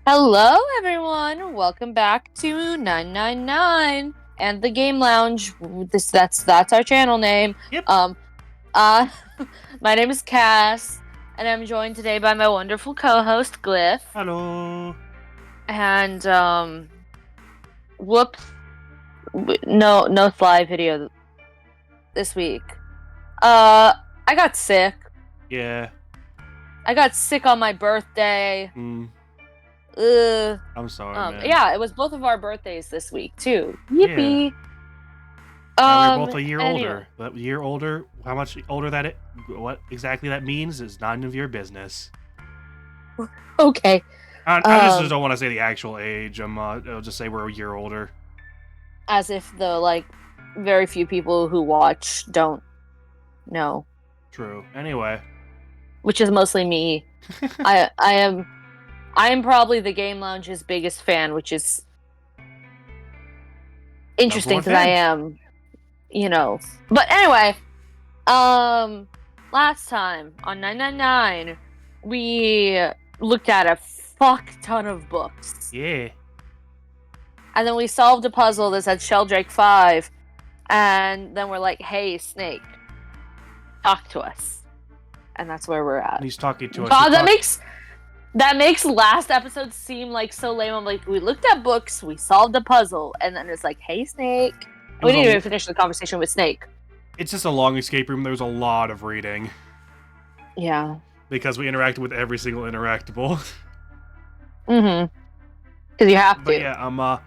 Hello, everyone. Welcome back to 999 and the Gayme Lounge. That's our channel name. Yep. Um, uh, my name is Cass, and I'm joined today by my wonderful co-host Glyph. Hello. And whoops, no fly video this week. I got sick. Yeah. I got sick on my birthday. Mm, Ugh. I'm sorry, man. Yeah, it was both of our birthdays this week too. Yeah. Yippee. Yeah, we were both a year Anyway. older. But year older, how much older what exactly that means is none of your business. Okay. I just don't want to say the actual age. I'll just say we're a year older. As if the very few people who watch don't know, True. Anyway. which is mostly me. I am probably the Gayme Lounge's biggest fan, which is Number interesting one because I fan. am. But anyway, last time on 999, we looked at a fuck ton of books. Yeah. And then we solved a puzzle that said Sheldrake 5. And then we're like, hey, Snake, talk to us. And that's where we're at. And he's talking to us. God, that makes last episode seem like so lame. I'm like, we looked at books, we solved a puzzle, and then it's like, hey, Snake. We didn't even finish the conversation with Snake. It's just a long escape room. There's a lot of reading. Yeah. Because we interacted with every single interactable. Mm-hmm. Because you have to. But yeah,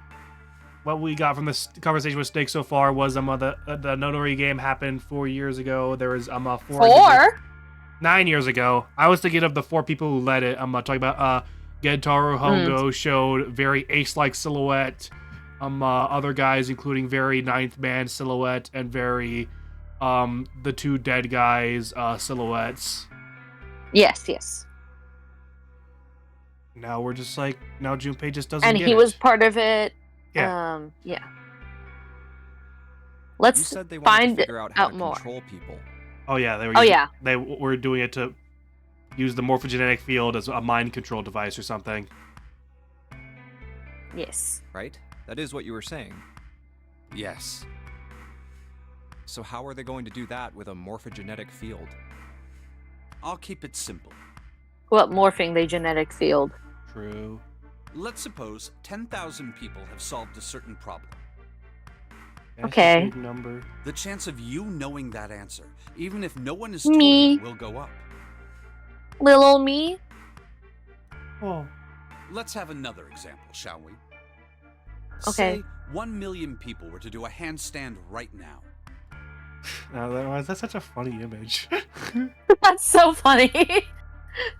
what we got from this conversation with Snake so far was the Nonori game happened 4 years ago. There was 9 years ago. I was thinking of the 4 people who led it. I'm talking about Gentaro Hongo showed very ace-like silhouette. Other guys including very ninth man silhouette and very the 2 dead guys silhouettes. Yes. Now we're just like Junpei just doesn't and get he it. was part of it. Yeah. Yeah. Let's you said they wanted to figure out how to more. control people. Oh yeah, they were doing it to use the morphogenetic field as a mind control device or something. Yes. Right? That is what you were saying. Yes. So how are they going to do that with a morphogenetic field? I'll keep it simple. What morphing the genetic field? True. Let's suppose 10,000 people have solved a certain problem. That's okay. A big number. The chance of you knowing that answer, even if no one is told you, will go up. Little me? Oh. Let's have another example, shall we? Okay. Say 1 million people were to do a handstand right now. That's such a funny image. That's so funny.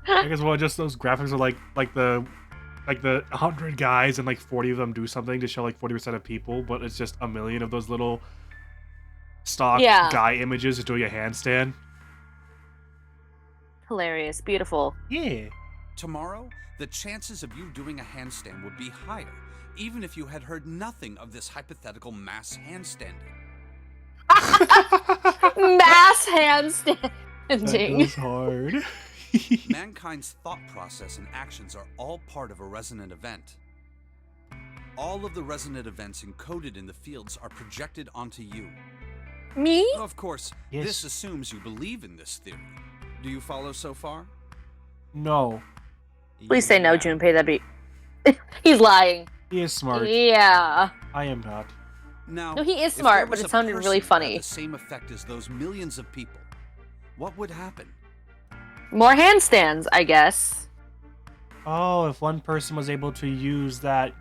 I guess just those graphics are like the 100 guys and like 40 of them do something to show like 40% of people, but it's just a million of those little stock guy images doing a handstand. Hilarious. Beautiful. Yeah. Tomorrow, the chances of you doing a handstand would be higher, even if you had heard nothing of this hypothetical mass handstanding. Mass handstanding. That was hard. Mankind's thought process and actions are all part of a resonant event. All of the resonant events encoded in the fields are projected onto you. Me? Of course, yes. This assumes you believe in this theory. Do you follow so far? No. Please say no, Junpei. That'd be... He's lying. He is smart. Yeah. I am not. Now, no, he is smart, but it sounded really funny. Had the same effect as those millions of people, what would happen? More handstands, I guess. Oh, if one person was able to use that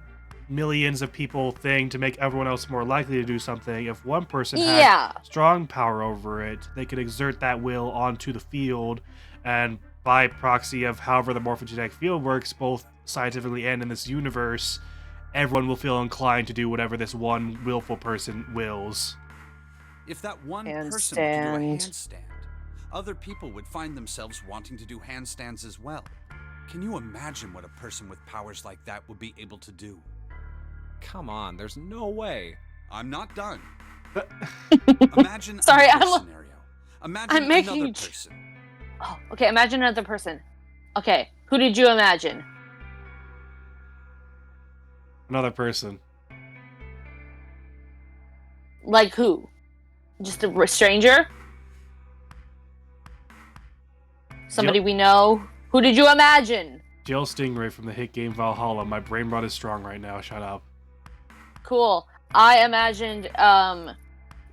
millions of people thing to make everyone else more likely to do something, if one person had strong power over it, they could exert that will onto the field, and by proxy of however the morphogenetic field works, both scientifically and in this universe, everyone will feel inclined to do whatever this one willful person wills. If that one person were to do a handstand, other people would find themselves wanting to do handstands as well. Can you imagine what a person with powers like that would be able to do? Come on, there's no way. I'm not done. Imagine another scenario. Imagine another person. Oh, okay, imagine another person. Okay, who did you imagine? Another person. Like who? Just a stranger? Somebody we know? Who did you imagine? Jill Stingray from the hit game Valhalla. My brain rot is strong right now. Shut up. Cool. I imagined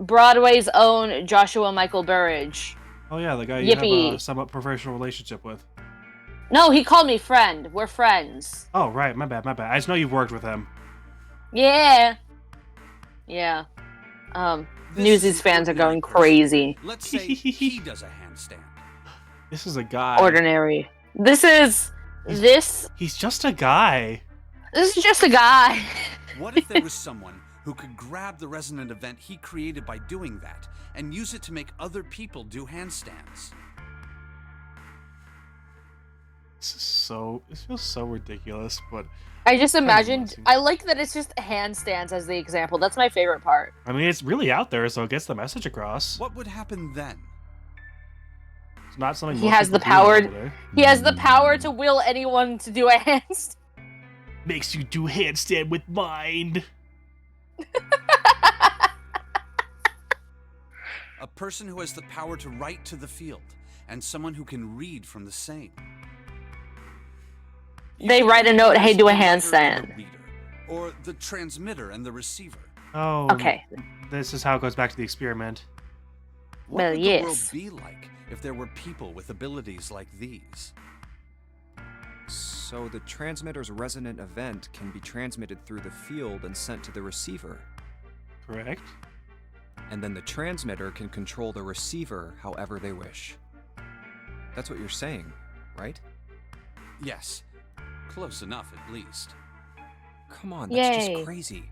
Broadway's own Joshua Michael Burridge. Oh yeah, the guy you have a somewhat professional relationship with. No, he called me friend. We're friends. Oh, right. My bad. I just know you've worked with him. Yeah. Yeah. Newsies fans are going crazy. Let's say he does a handstand. This is a guy. Ordinary. He's just a guy. This is just a guy. What if there was someone who could grab the resonant event he created by doing that and use it to make other people do handstands? This feels so ridiculous, but I just imagined. I like that it's just handstands as the example. That's my favorite part. I mean, it's really out there, so it gets the message across. What would happen then? It's not something he has the power. He has the power to will anyone to do a handstand. Makes you do handstand with mind. A person who has the power to write to the field, and someone who can read from the same. They write a note, hey, do a handstand. Or the transmitter and the receiver. Oh, okay. This is how it goes back to the experiment. What would the world be like if there were people with abilities like these? So the transmitter's resonant event can be transmitted through the field and sent to the receiver. Correct. And then the transmitter can control the receiver however they wish. That's what you're saying, right? Yes. Close enough, at least. Come on, that's just crazy.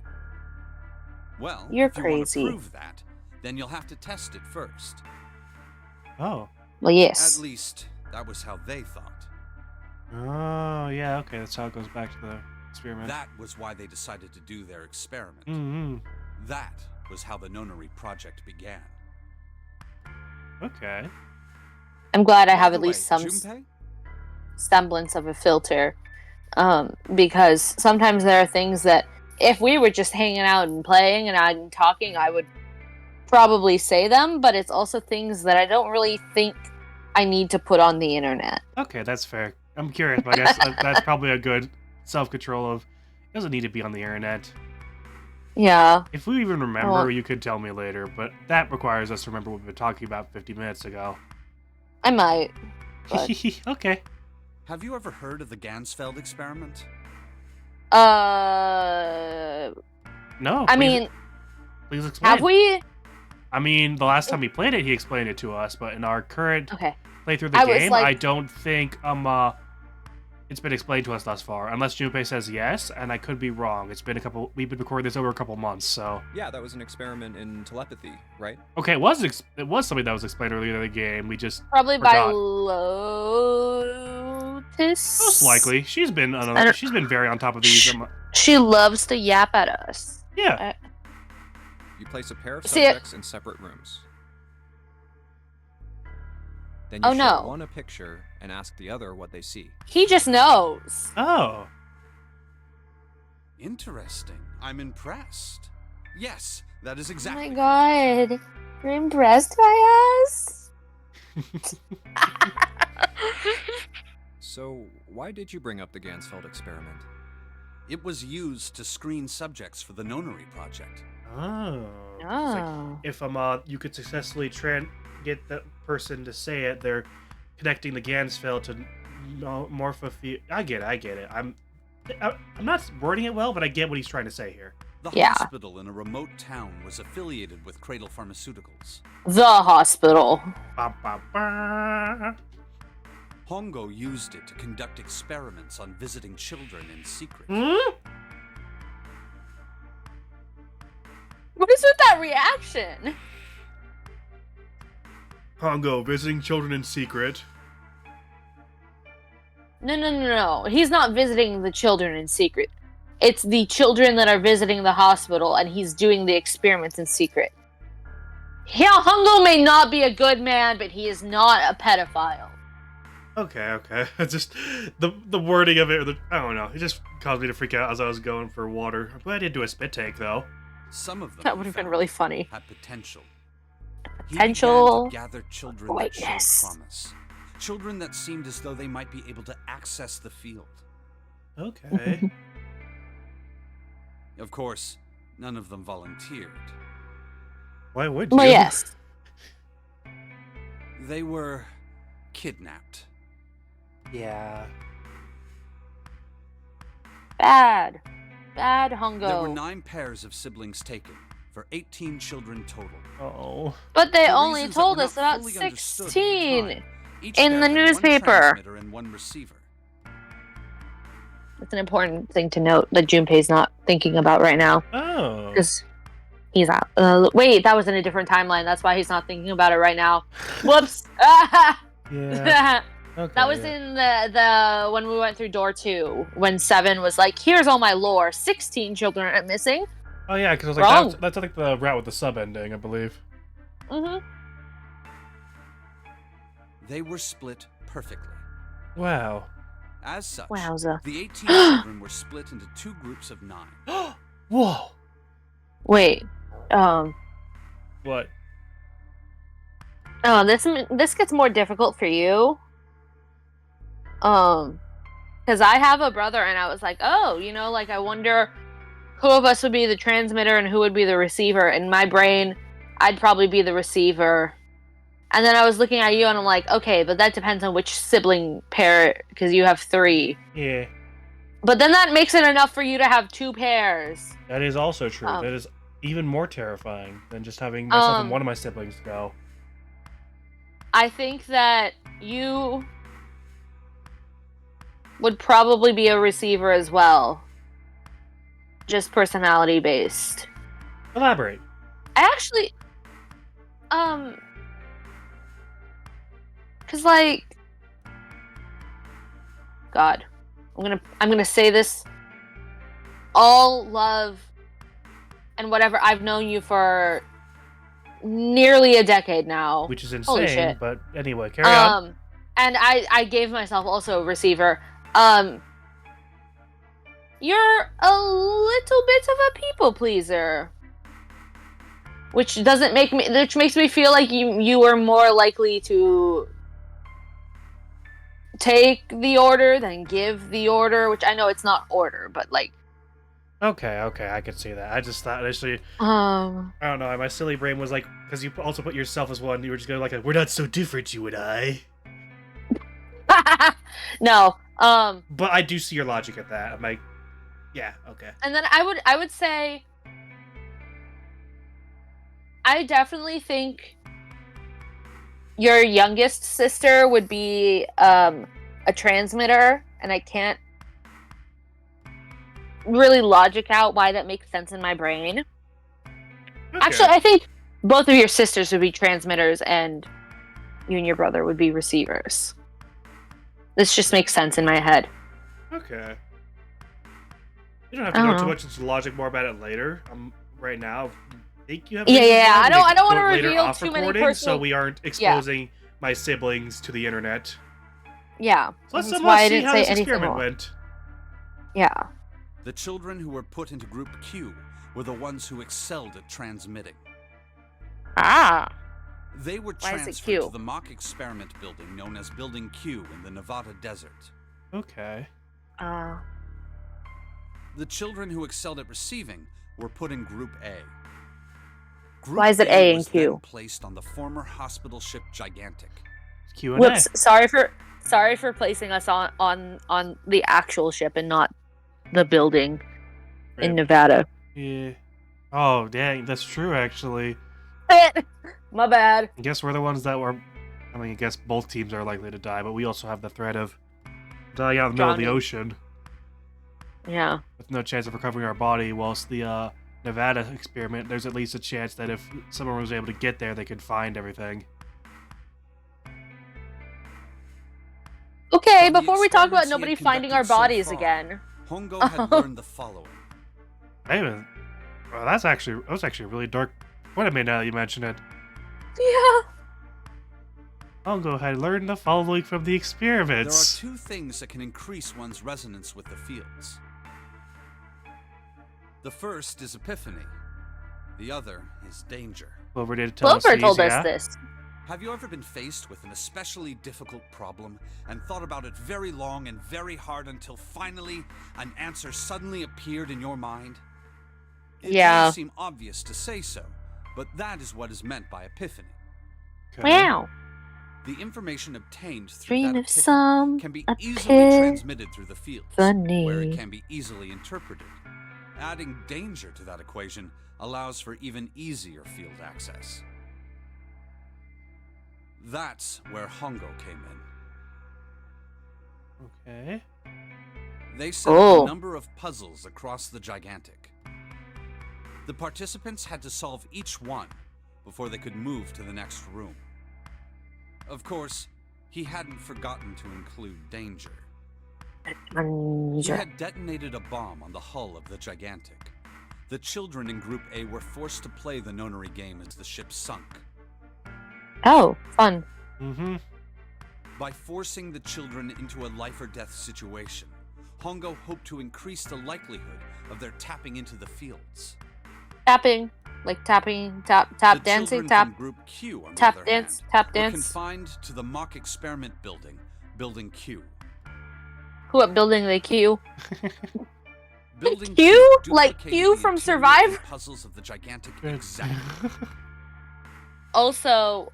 Well, you're if you crazy. Want to prove that, then you'll have to test it first. Oh. Well, yes. At least, that was how they thought. Oh, yeah, okay, that's how it goes back to the experiment. That was why they decided to do their experiment. Mm-hmm. That was how the Nonary project began. Okay. I'm glad I have at least some semblance of a filter. Because sometimes there are things that if we were just hanging out and playing and I'm talking, I would probably say them, but it's also things that I don't really think I need to put on the internet. Okay, that's fair. I'm curious, but I guess that's probably a good self-control of, it doesn't need to be on the internet. Yeah. If we even remember, you could tell me later, but that requires us to remember what we've been talking about 50 minutes ago. I might. But... Okay. Have you ever heard of the Gansfeld experiment? No. I mean... Please explain. Have we? I mean, the last time we played it, he explained it to us, but in our current playthrough of the game, I don't think it's been explained to us thus far, unless Junpei says yes, and I could be wrong. We've been recording this over a couple months, so... Yeah, that was an experiment in telepathy, right? Okay, it was something that was explained earlier in the game, we just Probably forgot. by Lotus? Most likely. She's been very on top of these. She loves to yap at us. Yeah. You place a pair of subjects in separate rooms. Then you show one a picture and ask the other what they see. He just knows. Oh. Interesting. I'm impressed. Yes, that is exactly. Oh my god. You're impressed by us? So, why did you bring up the Gansfeld experiment? It was used to screen subjects for the Nonary project. Oh. Oh. Like if you could successfully get the person to say it, they're connecting the Gansfeld to morphophobia. I get it. I'm not wording it well, but I get what he's trying to say here. The hospital in a remote town was affiliated with Cradle Pharmaceuticals. The hospital. Ba, ba, ba. Hongo used it to conduct experiments on visiting children in secret. What is with that reaction? Hongo visiting children in secret. No. He's not visiting the children in secret. It's the children that are visiting the hospital, and he's doing the experiments in secret. Yeah, Hongo may not be a good man, but he is not a pedophile. Okay. Just the wording of it, I don't know. It just caused me to freak out as I was going for water. I'm glad I didn't do a spit take though. Some of them That would have been really funny. had potential. Potential He began to gather children that showed promise. Children that seemed as though they might be able to access the field. Okay. Of course, none of them volunteered. Why would you? Well, yes. They were kidnapped. Yeah. Bad Hongo. There were 9 pairs of siblings taken, for 18 children total. Oh. But they For only reasons that told were us not about fully understood at the 16 time, each in pair the had newspaper. 1 transmitter and 1 receiver. That's an important thing to note that Junpei's not thinking about right now. Oh. Because he's not. Wait, that was in a different timeline. That's why he's not thinking about it right now. Whoops. Yeah. Okay, that was in the when we went through door 2, when 7 was like, here's all my lore. 16 children are missing. Oh yeah, because I was like, Wrong. that's like the route with the sub ending, I believe. Mm-hmm. They were split perfectly. Wow. As such, Wowza. the 18 children were split into 2 groups of 9. Whoa. Wait. What? Oh, this gets more difficult for you. Because I have a brother, and I was like, oh, like I wonder who of us would be the transmitter and who would be the receiver. In my brain, I'd probably be the receiver. And then I was looking at you, and I'm like, okay, but that depends on which sibling pair, because you have 3. Yeah. But then that makes it enough for you to have 2 pairs. That is also true. That is even more terrifying than just having myself and one of my siblings go. I think that you would probably be a receiver as well. Just personality based. Elaborate. I actually cuz like God, I'm going to say this, all love and whatever, I've known you for nearly a decade now. Which is Holy insane, shit. but anyway, carry on. And I gave myself also a receiver. You're a little bit of a people pleaser. Which makes me feel like you are more likely to take the order than give the order, which I know it's not order, but like. Okay, I could see that. I just thought initially, I don't know, my silly brain was like, because you also put yourself as one, you were just going like, we're not so different, you and I. No. But I do see your logic at that. I'm like, yeah, okay. And then I would say, I definitely think your youngest sister would be a transmitter, and I can't really logic out why that makes sense in my brain. Okay. Actually, I think both of your sisters would be transmitters, and you and your brother would be receivers. This just makes sense in my head. Okay. You don't have to go too much into logic more about it later. Right now, I think you have. Yeah. I don't want to reveal too many personal. So we aren't exposing my siblings to the internet. Yeah. So let's why I see didn't how say this anything experiment more. went. Yeah. The children who were put into Group Q were the ones who excelled at transmitting. Ah. They were Why is it transferred Q? to the mock experiment building known as Building Q in the Nevada desert. Okay. The children who excelled at receiving were put in Group A. Group Why is it A and was Q? then placed on the former hospital ship Gigantic. It's Q&A. Whoops. Sorry for placing us on the actual ship and not the building in Nevada. Yeah. Oh, dang, that's true, actually. My bad. I guess we're the ones that were... I mean, I guess both teams are likely to die, but we also have the threat of dying out in the middle of the ocean. Yeah. With no chance of recovering our body, whilst the Nevada experiment, there's at least a chance that if someone was able to get there, they could find everything. Okay, From the before we talk about experiments he nobody had finding our conducted so bodies far, again. Hongo had learned the following. Hey, well, that was actually a really dark point I made now that you mention it. Yeah. Hongo had learned the following from the There are experiments. 2 things that can increase one's resonance with the fields. The first is epiphany. The other is danger. Clover did tell us Clover these, told us yeah? this. Have you ever been faced with an especially difficult problem and thought about it very long and very hard until finally an answer suddenly appeared in your mind? It Yeah. may seem obvious to say so, but that is what is meant by epiphany. Okay. Wow. The information obtained through Dream that of epiphany some can be easily transmitted through the fields, where epiphany. it can be easily interpreted. Adding danger to that equation allows for even easier field access. That's where Hongo came in. Okay. They set up Oh. a number of puzzles across the Gigantic. The participants had to solve each one before they could move to the next room. Of course, he hadn't forgotten to include danger. He had detonated a bomb on the hull of the Gigantic. The children in Group A were forced to play the nonary game as the ship sunk. Oh, fun. Mm-hmm. By forcing the children into a life-or-death situation, Hongo hoped to increase the likelihood of their tapping into the fields. Tapping. Like tapping, tap The dancing, children tap, from Group Q, on the tap other dance, hand, tap were dance. confined to the mock experiment building, Building Q. Who up building the queue? Building Q? Q Like duplicated Q the from interior Survivor? and puzzles of the Gigantic exactly. Also,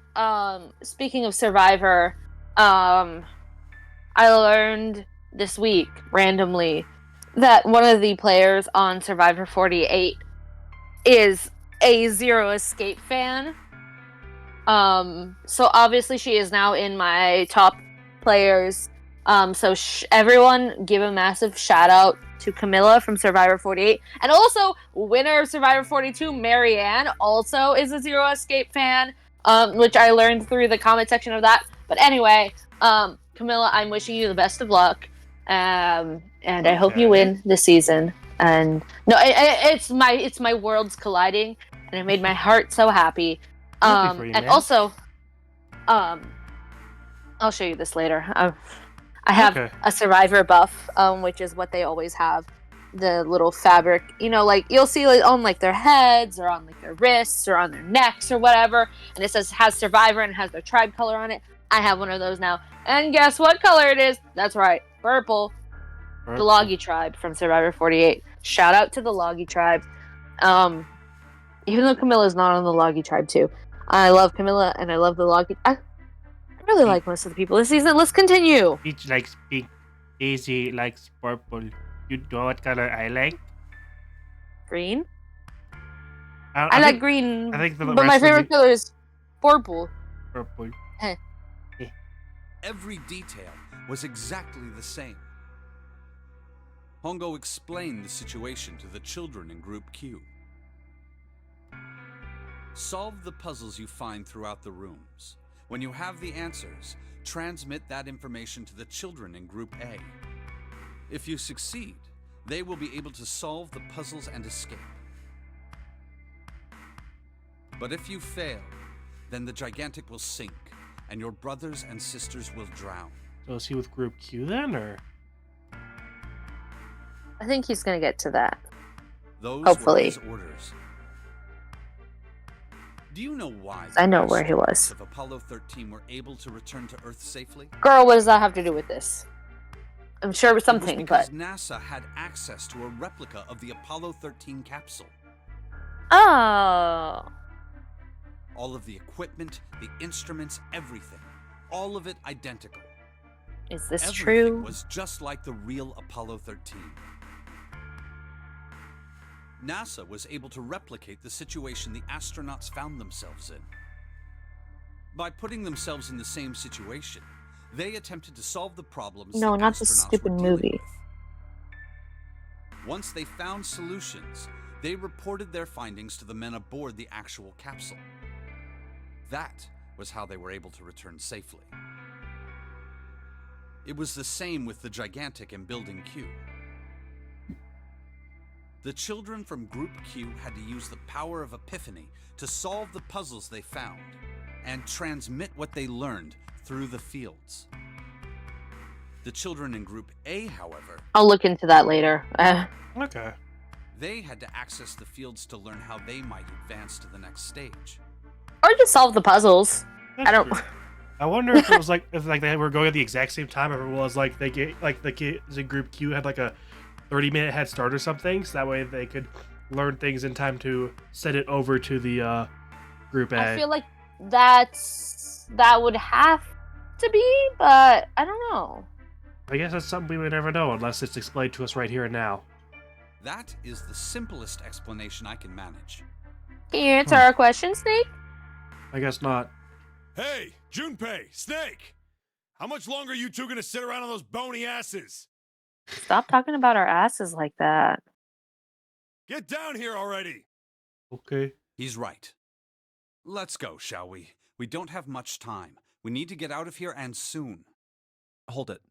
speaking of Survivor, I learned this week randomly that one of the players on Survivor 48 is a Zero Escape fan. So obviously she is now in my top players. So everyone give a massive shout out to Camilla from Survivor 48, and also winner of Survivor 42, Marianne, also is a Zero Escape fan. Which I learned through the comment section of that. But anyway, Camilla, I'm wishing you the best of luck, and I hope you win this season. And no, it's my worlds colliding, and it made my heart so happy. Happy for you, And man. also, I'll show you this later. I have a Survivor buff, which is what they always have. The little fabric, like you'll see on like their heads or on like their wrists or on their necks or whatever, and it says has Survivor and has their tribe color on it. I have one of those now, and guess what color it is? That's right, purple. The Loggy tribe from Survivor 48. Shout out to the Loggy tribe. Even though Camilla's not on the Loggy tribe too, I love Camilla and I love the Loggy. I really like most of the people this season. Let's continue. Peach likes pink. Daisy likes purple. You know what color I like? Green. I like think, green, I think the but my favorite color is purple. Purple. Every detail was exactly the same. Hongo explained the situation to the children in Group Q. Solve the puzzles you find throughout the rooms. When you have the answers, transmit that information to the children in Group A. If you succeed, they will be able to solve the puzzles and escape. But if you fail, then the Gigantic will sink, and your brothers and sisters will drown. So is he with Group Q then, or? I think he's gonna get to that. Those Hopefully. were his orders. Do you know why I know where he was. of Apollo 13 were able to return to Earth safely? Girl, what does that have to do with this? I'm sure it was It something, was because but NASA had access to a replica of the Apollo 13 capsule. oh, All of the equipment, the instruments, everything. All of it identical. is this Everything true? was just like the real Apollo 13. NASA was able to replicate the situation the astronauts found themselves in. By putting themselves in the same situation, they attempted to solve the problems No, the not this astronauts stupid were dealing movie. with. Once they found solutions, they reported their findings to the men aboard the actual capsule. That was how they were able to return safely. It was the same with the Gigantic and Building Q. The children from Group Q had to use the power of epiphany to solve the puzzles they found and transmit what they learned through the fields. The children in Group A, however, I'll look into that later. Okay. they had to access the fields to learn how they might advance to the next stage. Or just solve the puzzles. That's I don't. true. I wonder if it was like if like they were going at the exact same time, or if it was like they get like the kids in Group Q had like a 30-minute head start or something, so that way they could learn things in time to send it over to the Group A. I feel like that would have to be, but I don't know. I guess that's something we would never know unless it's explained to us right here and now. That is the simplest explanation I can manage. Can you answer our question, Snake? I guess not. Hey, Junpei, Snake! How much longer are you two gonna sit around on those bony asses? Stop talking about our asses like that. Get down here already! Okay. He's right. Let's go, shall we? We don't have much time. We need to get out of here, and soon. Hold it.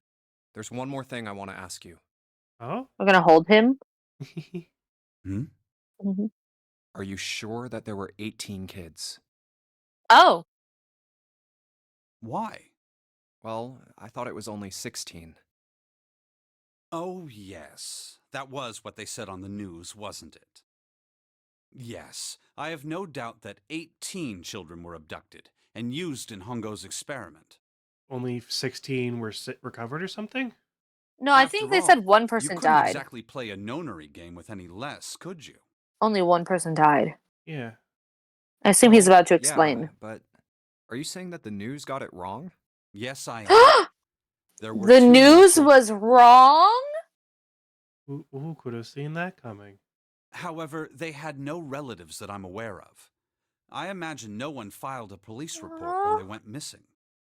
There's one more thing I want to ask you. Oh? We're gonna hold him. Hmm? Mm-hmm. Are you sure that there were 18 kids? Oh, Why? Well, I thought it was only 16. Oh, yes. That was what they said on the news, wasn't it? Yes, I have no doubt that 18 children were abducted and used in Hongo's experiment. Only 16 were recovered or something? no, I After think they all, said one You person couldn't died. exactly play a nonary game with any less, could you? Only one person died. Yeah. I assume he's about to Yeah, explain. but are you saying that the news got it wrong? Yes, I am. There were The two more news children. was wrong? Who could have seen that coming? However, they had no relatives that I'm aware of. I imagine no one filed a police report when they went missing.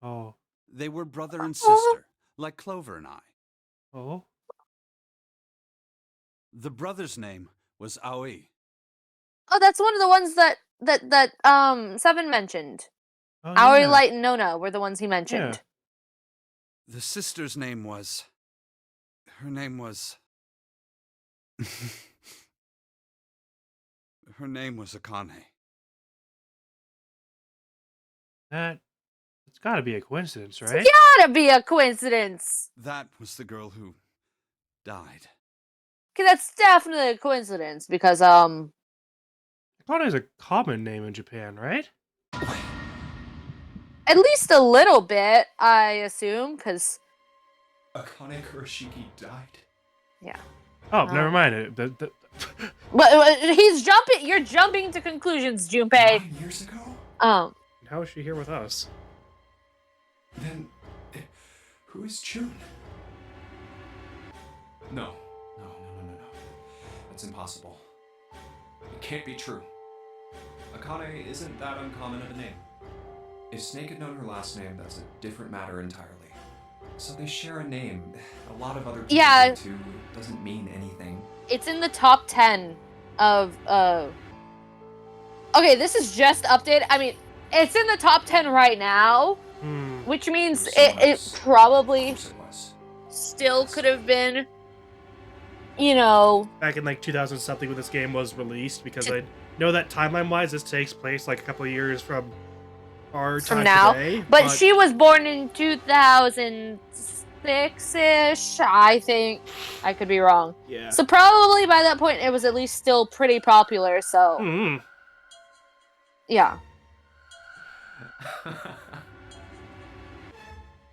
Oh. They were brother and sister, like Clover and I. Oh? The brother's name was Aoi. Oh, that's one of the ones that Seven mentioned. Oh, Aoi, yeah. Light, and Nona were the ones he mentioned. Yeah. The sister's name was... Her name was... Her name was Akane. It's gotta be a coincidence, right? It's gotta be a coincidence. That was the girl who died. Okay, that's definitely a coincidence because Akane is a common name in Japan, right? at least a little bit, I assume, because Akane Kurashiki died? yeah. Oh, never mind. But he's jumping. You're jumping to conclusions, Junpei. 9 years ago? How is she here with us? Then, who is June? No. That's impossible. It can't be true. Akane isn't that uncommon of a name. If Snake had known her last name, that's a different matter entirely. So they share a name. A lot of other people Yeah. do too. It doesn't mean anything. It's in the top 10 of Okay, this is just updated. I mean, it's in the top 10 right now, which means it probably Of course it was. still could have been, you know, Back in like 2000 something when this game was released, because I know that timeline-wise this takes place like a couple of years from our from time now. today. But she was born in 2006-ish, I think. I could be wrong. Yeah. So probably by that point it was at least still pretty popular, so Mm-hmm. yeah.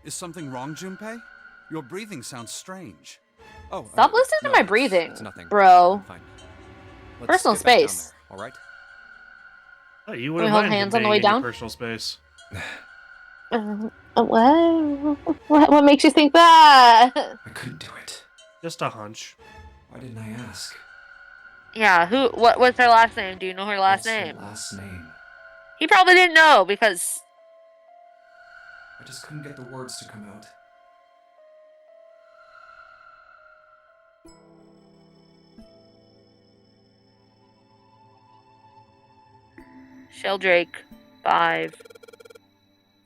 Is something wrong, Junpei? Your breathing sounds strange. Oh, Stop listening to no, my it's- breathing, it's nothing. bro. I'm fine. Let's Personal get back down space. there, all right? Oh, you we wouldn't hold mind hands on the being way in your down? personal space. What makes you think that? I couldn't do it. Just a hunch. Why didn't I ask? Yeah, what's her last name? Do you know her last What's her name? last name. He probably didn't know because I just couldn't get the words to come out. Sheldrake 5.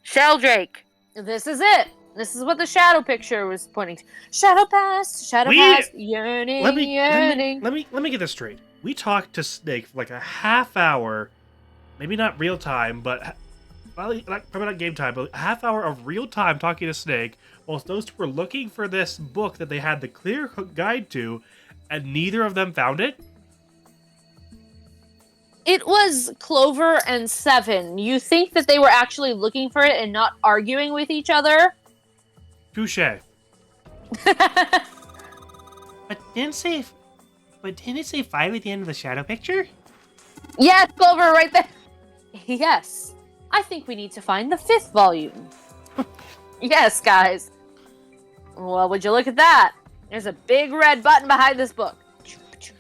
Sheldrake! This is it! This is what the shadow picture was pointing to. Shadow past, yearning, yearning. Let me get this straight. We talked to Snake for like a half hour, maybe not real time, but probably not game time, but a half hour of real time talking to Snake, whilst those two were looking for this book that they had the clear guide to, and neither of them found it? It was Clover and Seven. You think that they were actually looking for it and not arguing with each other? Touche. But didn't it say 5 at the end of the shadow picture? Yes, Clover, right there. Yes. I think we need to find the 5th volume. Yes, guys. Well, would you look at that? There's a big red button behind this book.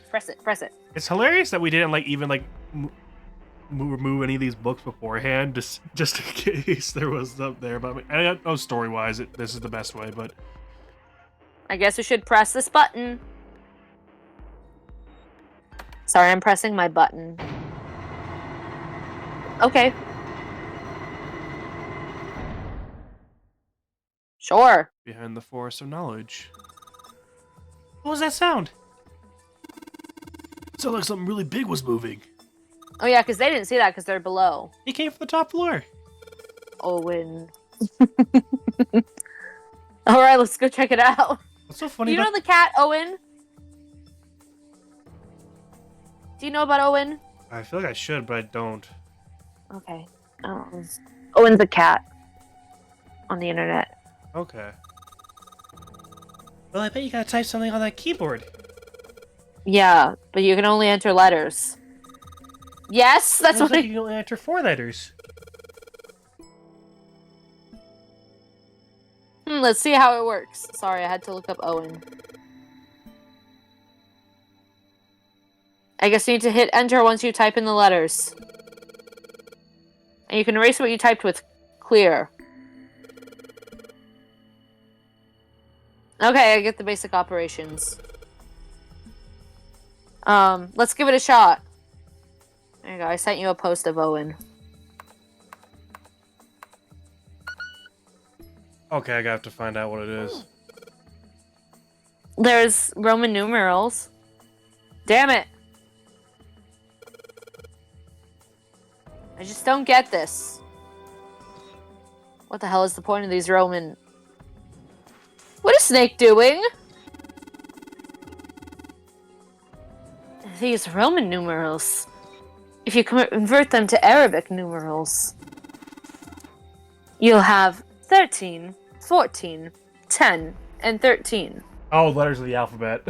Press it, press it. It's hilarious that we didn't even remove any of these books beforehand, just in case there was something there. But I don't know, story-wise, this is the best way. But I guess we should press this button. Sorry, I'm pressing my button. Okay. Sure. behind the forest of knowledge. What was that sound? It sounded like something really big was moving. Oh yeah, because they didn't see that because they're below. It came from the top floor. Owen. All right, let's go check it out. What's so funny Do you about know the cat, Owen? Do you know about Owen? I feel like I should, but I don't. Okay. Owen's a cat on the internet. Okay. Well, I bet you gotta type something on that keyboard. Yeah, but you can only enter letters. Yes, that's Looks what like you can only enter 4 letters. Let's see how it works. Sorry, I had to look up Owen. I guess you need to hit enter once you type in the letters. And you can erase what you typed with clear. Okay, I get the basic operations. Let's give it a shot. There you go, I sent you a post of Owen. Okay, I have to find out what it is. There's Roman numerals. Damn it. I just don't get this. What the hell is the point of these Roman... What is Snake doing? These Roman numerals. If you convert them to Arabic numerals, you'll have 13, 14, 10, and 13. Oh, letters of the alphabet.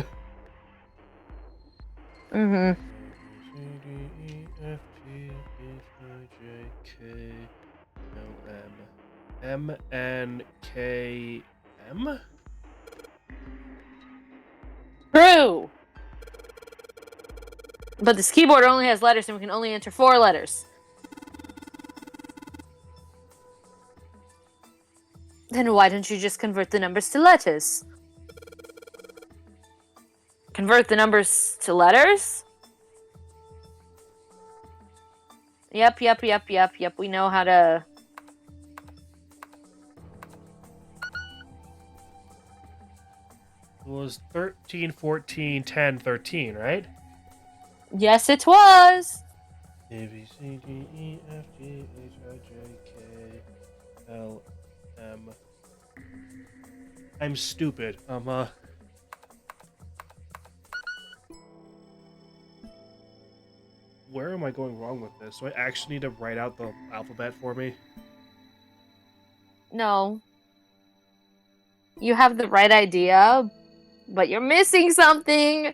Mm-hmm. C, D, E, F, G, H, I, J, K, L, M. M, N, K, M? True! But this keyboard only has letters and we can only enter 4 letters. Then why don't you just convert the numbers to letters? Convert the numbers to letters? Yep. We know how to... It was 13, 14, 10, 13, right? Yes, it was! A, B, C, D, E, F, G, H, I, J, K, L, M. I'm stupid. Where am I going wrong with this? Do I actually need to write out the alphabet for me? No. You have the right idea, but you're missing something!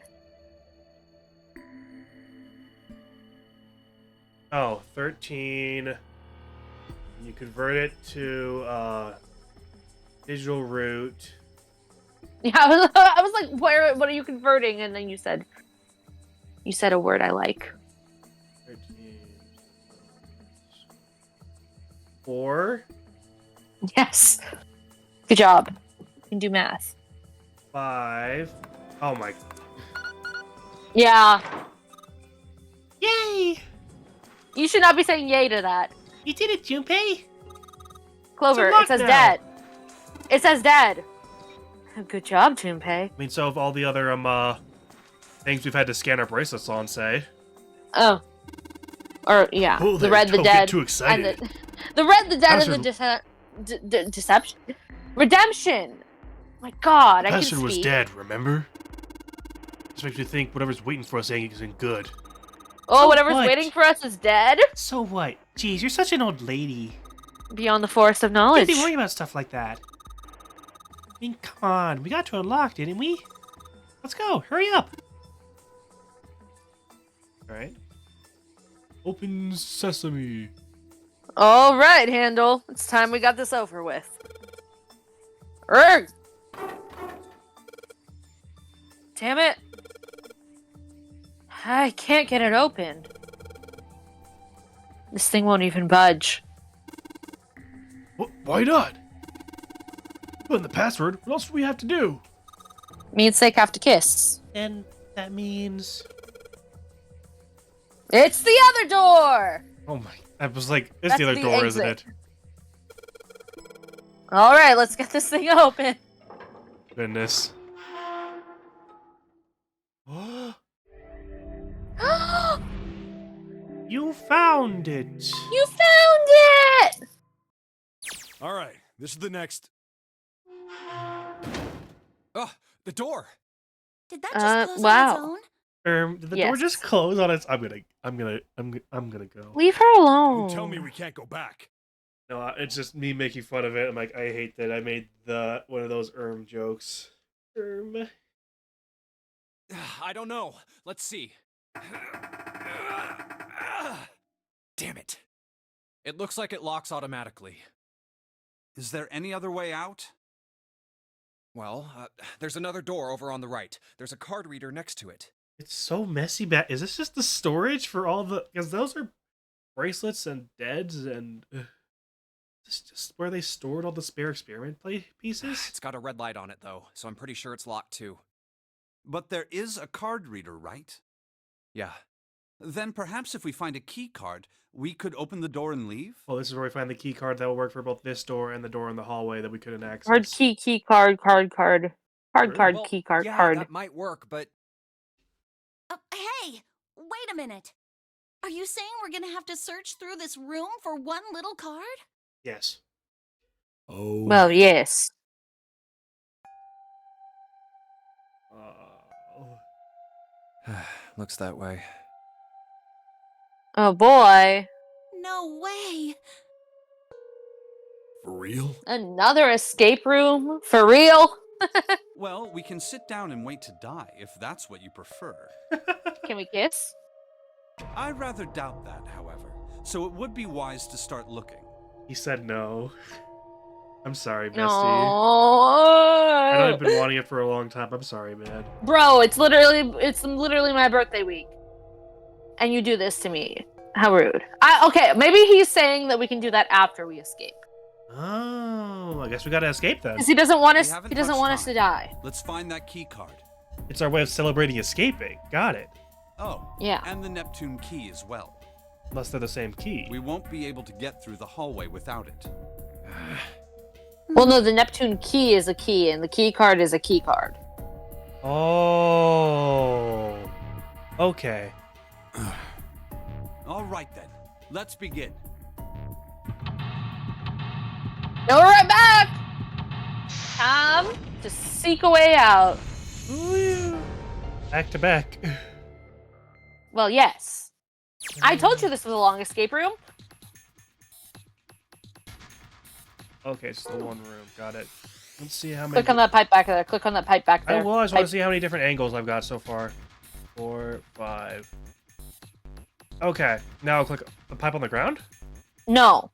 Oh, 13. You convert it to digital root. Yeah, I was like, what are you converting? And then you said a word I like. 13. 4. Yes. Good job. You can do math. 5. Oh my. Yeah. Yay! You should not be saying yay to that. You did it, Junpei! Clover, It's it says now. dead. It says dead. Good job, Junpei. I mean, so if all the other things we've had to scan our bracelets on say. Oh. Or yeah, Oh, the red, the don't dead, get too excited. and The Red, the Dead, and the Deception. Redemption. My God, I can Bastard was speak. dead, remember? This makes me think whatever's waiting for us isn't good. Oh, So whatever's what? waiting for us is dead? So what? Jeez, you're such an old lady. Beyond the forest of Can't knowledge. be worrying about stuff like that. I mean, come on. We got to unlock, didn't we? Let's go. Hurry up. Alright. Open sesame. All right, Handle. It's time we got this over with. Urgh! Damn it. I can't get it open. This thing won't even budge. Why not? Put in the password. What else do we have to do? Me and Snake have to kiss. And that means... It's the other door! Oh my... I was like, it's That's the other the door, exit. isn't it? Alright, let's get this thing open. Goodness. You found it! You found it! All right, this is the next. Oh, the door. Did that just close wow. on its own? Did the Yes. door just close on its... I'm gonna go. Leave her alone. Don't tell me we can't go back. No, it's just me making fun of it. I'm like, I hate that I made one of those jokes. I don't know. Let's see. Damn it. It looks like it locks automatically. Is there any other way out? Well, there's another door over on the right. There's a card reader next to it. It's so messy. Is this just the storage for all the... Because those are bracelets and deads and... This just where they stored all the spare experiment pieces? It's got a red light on it, though, so I'm pretty sure it's locked, too. But there is a card reader, right? Yeah. Then perhaps if we find a key card, we could open the door and leave? Well, this is where we find the key card that will work for both this door and the door in the hallway that we couldn't access. Card, key, card. Card, Well, key, card, yeah, card. that might work, but... Hey, wait a minute. Are you saying we're gonna have to search through this room for one little card? Yes. Oh. Well, yes. Looks that way. Oh boy. No way. For real? Another escape room? For real? Well, we can sit down and wait to die, if that's what you prefer. Can we kiss? I rather doubt that, however, so it would be wise to start looking. He said no. I'm sorry, Bestie. No. I know I've been wanting it for a long time. I'm sorry, man. Bro, it's literally my birthday week. And you do this to me. How rude. Okay, maybe he's saying that we can do that after we escape. Oh, I guess we gotta escape then. Because he doesn't want us. We haven't He doesn't much want us to time. die. Let's find that key card. It's our way of celebrating escaping. Got it. Oh, Yeah. and the Neptune key as well. Unless they're the same key. We won't be able to get through the hallway without it. Well, no, the Neptune key is a key, and the key card is a key card. Oh. Okay. All right then, let's begin. Now we're right back. Time to seek a way out. Back to back. Well, yes. I told you this was a long escape room. Okay, it's the one room. Got it. Let's see how many. Click on that pipe back there. Click on that pipe back there. I just want to see how many different angles I've got so far. 4, 5. Okay, now click the pipe on the ground. No.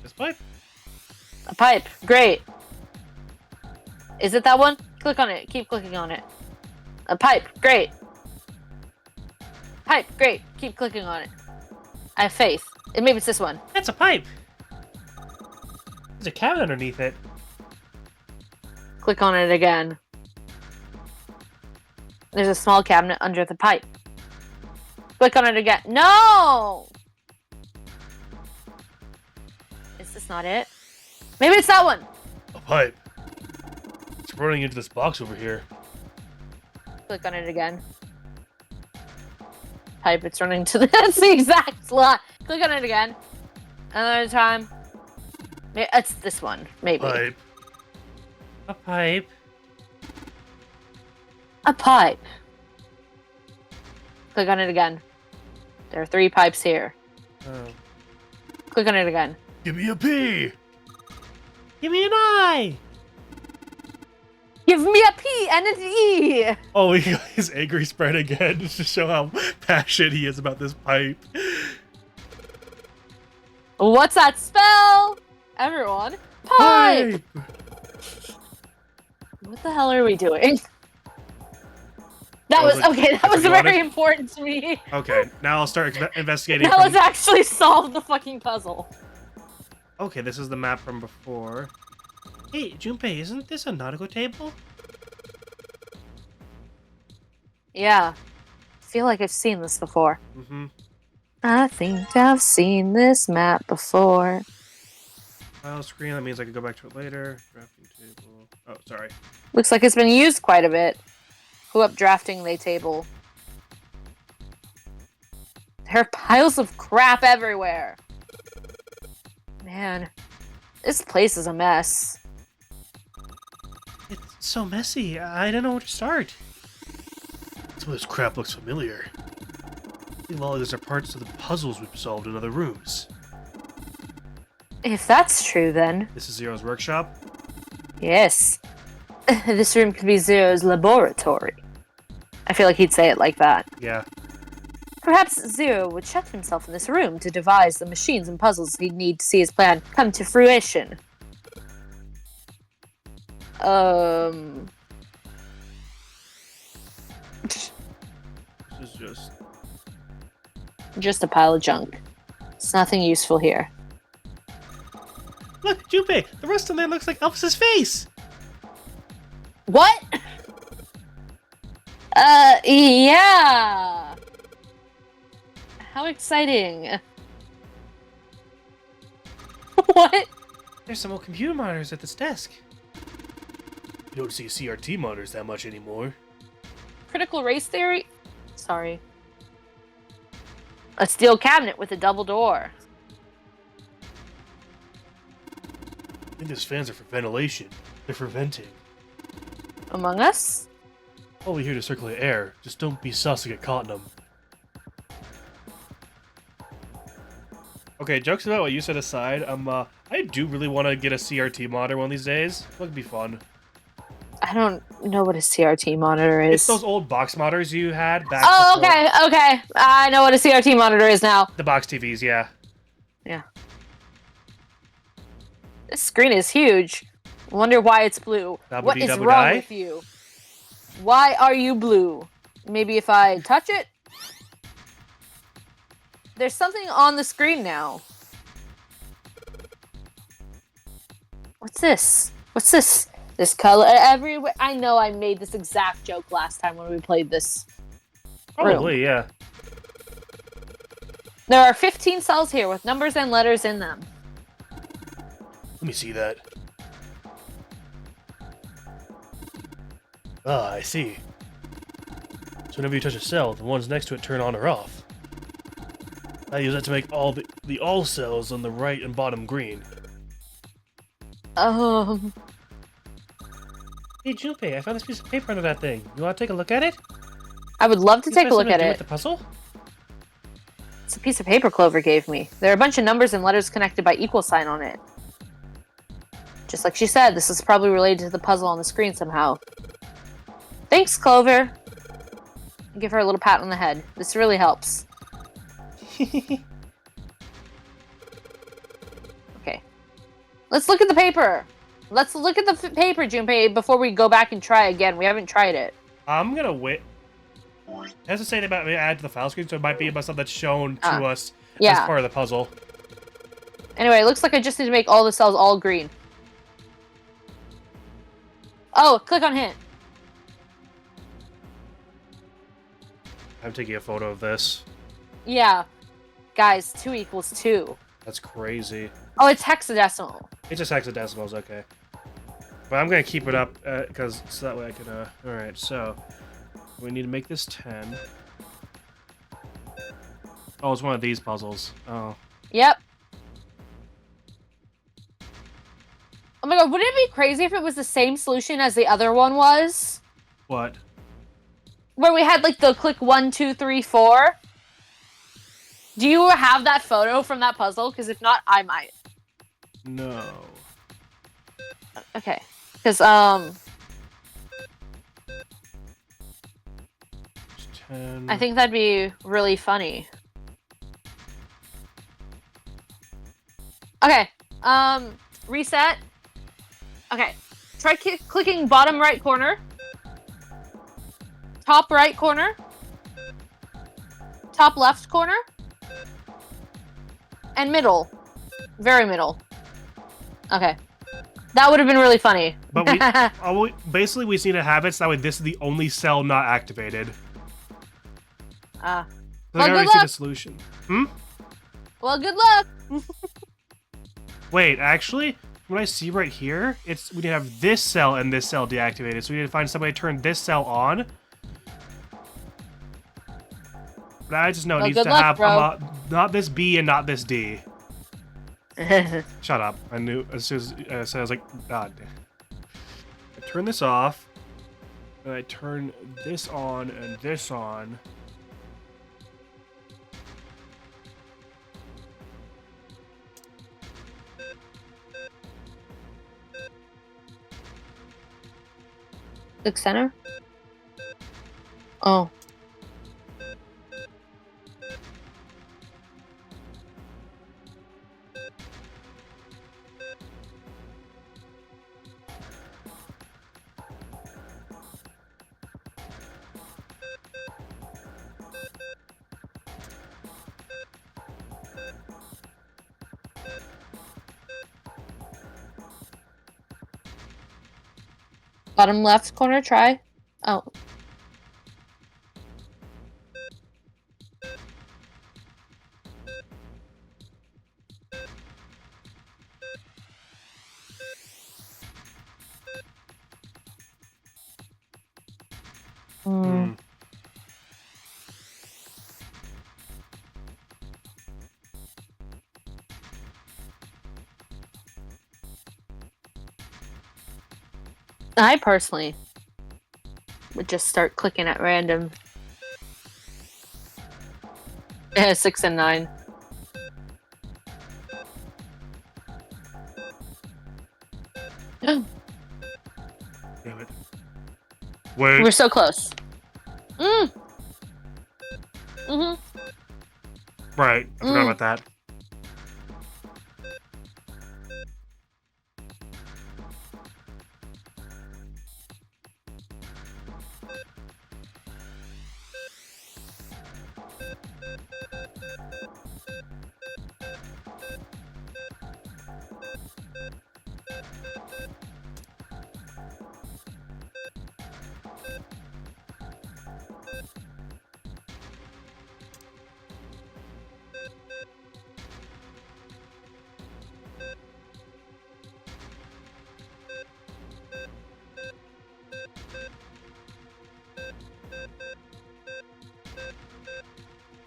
This pipe. A pipe. Great. Is it that one? Click on it. Keep clicking on it. A pipe. Great. Pipe. Great. Keep clicking on it. I have faith. And maybe it's this one. That's a pipe. There's a cabin underneath it. Click on it again. There's a small cabinet under the pipe. Click on it again. No! Is this not it? Maybe it's that one. A pipe. It's running into this box over here. Click on it again. Pipe, it's running to the... That's the exact slot. Click on it again. Another time. It's this one, maybe. Pipe. A pipe. A pipe. Click on it again. There are 3 pipes here. Oh. Click on it again. Give me a P. Give me an I. Give me a P and an E. Oh, he got his angry spread again just to show how passionate he is about this pipe. What's that spell? Everyone. Pipe. What the hell are we doing? That was like, okay. That was very important to me. Okay, now I'll start investigating. Now let's actually solve the fucking puzzle. Okay, this is the map from before. Hey, Junpei, isn't this a nautical table? Yeah. I feel like I've seen this before. Mm-hmm. I think I've seen this map before. File screen, that means I can go back to it later. Drafting table. Oh, sorry. Looks like it's been used quite a bit. Who up drafting the table? There are piles of crap everywhere. Man, this place is a mess. It's so messy. I don't know where to start. Some of this crap looks familiar. These lollies are parts of the puzzles we've solved in other rooms. If that's true, then This is Zero's workshop. yes. This room could be Zero's laboratory. I feel like he'd say it like that. Yeah. Perhaps Zero would shut himself in this room to devise the machines and puzzles he'd need to see his plan come to fruition. This is Just a pile of junk. It's nothing useful here. Look, Junpei! The rest of the man looks like Elvis's face! What? Yeah! How exciting. What? There's some old computer monitors at this desk. You don't see CRT monitors that much anymore. Critical race theory? Sorry. A steel cabinet with a double door. I think those fans are for ventilation. They're for venting. Among Us? Only here to circulate air. Just don't be sus and get caught in them. Okay, jokes about what you said aside, I do really want to get a CRT monitor one of these days. It would be fun. I don't know what a CRT monitor is. It's those old box monitors you had back Oh, before. okay. I know what a CRT monitor is now. The box TVs, yeah. Yeah. This screen is huge. Wonder why it's blue. What is wrong with you? Why are you blue? Maybe if I touch it? There's something on the screen now. What's this? What's this? This color everywhere. I know I made this exact joke last time when we played this. Probably, yeah. There are 15 cells here with numbers and letters in them. Let me see that. Ah, I see. So whenever you touch a cell, the ones next to it turn on or off. I use that to make all the all cells on the right and bottom green. Hey Junpei, I found this piece of paper under that thing. You want to take a look at it? I would love to take a look at With it. the puzzle? It's a piece of paper Clover gave me. There are a bunch of numbers and letters connected by equal sign on it. Just like she said, this is probably related to the puzzle on the screen somehow. Thanks, Clover. Give her a little pat on the head. This really helps. Okay. Let's look at the paper. Let's look at the paper, Junpei, before we go back and try again. We haven't tried it. I'm gonna wait. It has to say about add to the file screen, so it might be about something that's shown to us as part of the puzzle. Anyway, it looks like I just need to make all the cells all green. Oh, click on hint. I'm taking a photo of this. Yeah. Guys, 2 equals 2. That's crazy. Oh, it's hexadecimal. It's just hexadecimals, okay. But I'm gonna keep it up, because so that way I can, alright, so we need to make this 10. Oh, it's one of these puzzles. Oh. Yep. Oh my god, wouldn't it be crazy if it was the same solution as the other one was? What? Where we had like the click 1, 2, 3, 4. Do you have that photo from that puzzle? Because if not, I might. No. Okay. Because 10. I think that'd be really funny. Okay. Reset. Okay. Try clicking bottom right corner. Top right corner. Top left corner. And middle. Very middle. Okay. That would have been really funny. But basically we see the habits, that way this is the only cell not activated. Well, I already good see luck. the solution. Hmm? Well, good luck. Wait, actually, what I see right here, we need to have this cell and this cell deactivated. So we need to find somebody to turn this cell on. But I just know it Well, needs good to luck, have bro. not this B and not this D. Shut up. I knew as soon as I was like, God. I turn this off. And I turn this on and this on. Click center. Oh. Bottom left corner, try. Oh. Hmm. I personally would just start clicking at random. 6 and 9. Damn it. Wait. We're so close. Mm-hmm. Right. I forgot about that.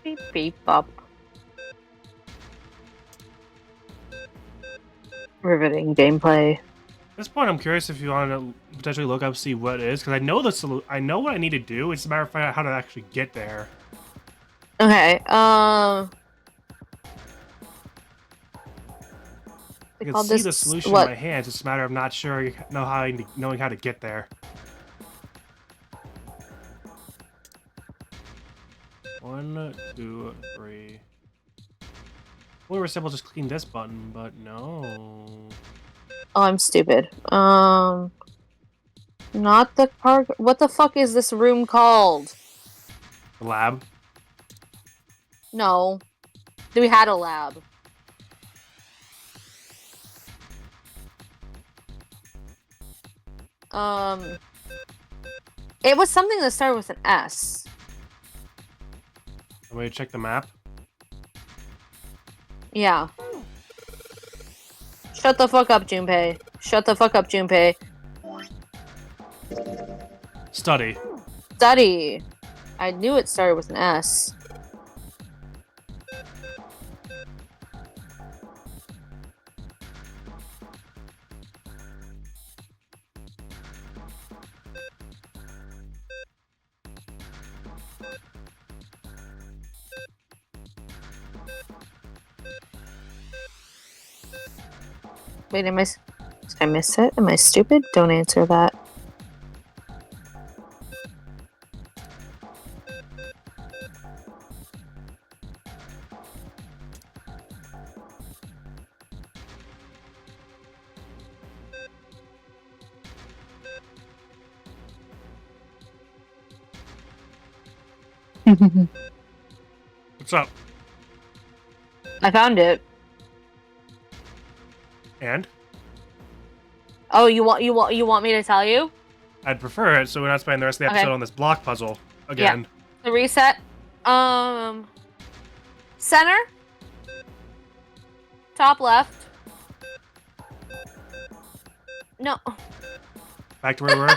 Beep beep bop. Riveting gameplay. At this point, I'm curious if you want to potentially look up, see what it is, because I know I know what I need to do. It's a matter of finding out how to actually get there. Okay. I can see the solution in my hands. It's a matter of not sure knowing how to get there. 1, 2, 3. We were simple just clicking this button, but no. Oh, I'm stupid. Not the car. What the fuck is this room called? The lab? No. We had a lab. It was something that started with an S. I'm going to check the map. Yeah. Shut the fuck up, Junpei. Shut the fuck up, Junpei. Study. Study. I knew it started with an S. Wait, did I miss it? Am I stupid? Don't answer that. What's up? I found it. And? Oh, you want me to tell you? I'd prefer it, so we're not spending the rest of the episode Okay. on this block puzzle again. Yeah. The reset. Center. Top left. No. Back to where we were.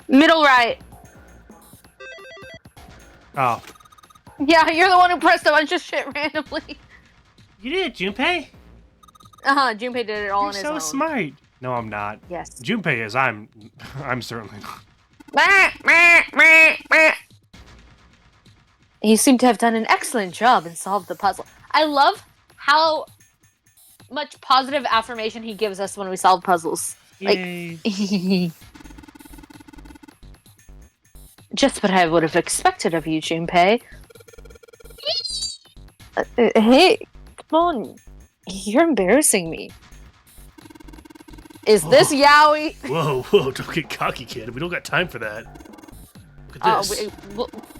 Middle right. Oh. Yeah, you're the one who pressed a bunch of shit randomly. You did it, Junpei? Junpei did it all You're on his so own. smart. No, I'm not. Yes. Junpei is. I'm certainly not. You seem to have done an excellent job and solved the puzzle. I love how much positive affirmation he gives us when we solve puzzles. Yay. Like, just what I would have expected of you, Junpei. Hey, come on. You're embarrassing me. Is this Yowie? Whoa, don't get cocky, kid. We don't got time for that. Look at this.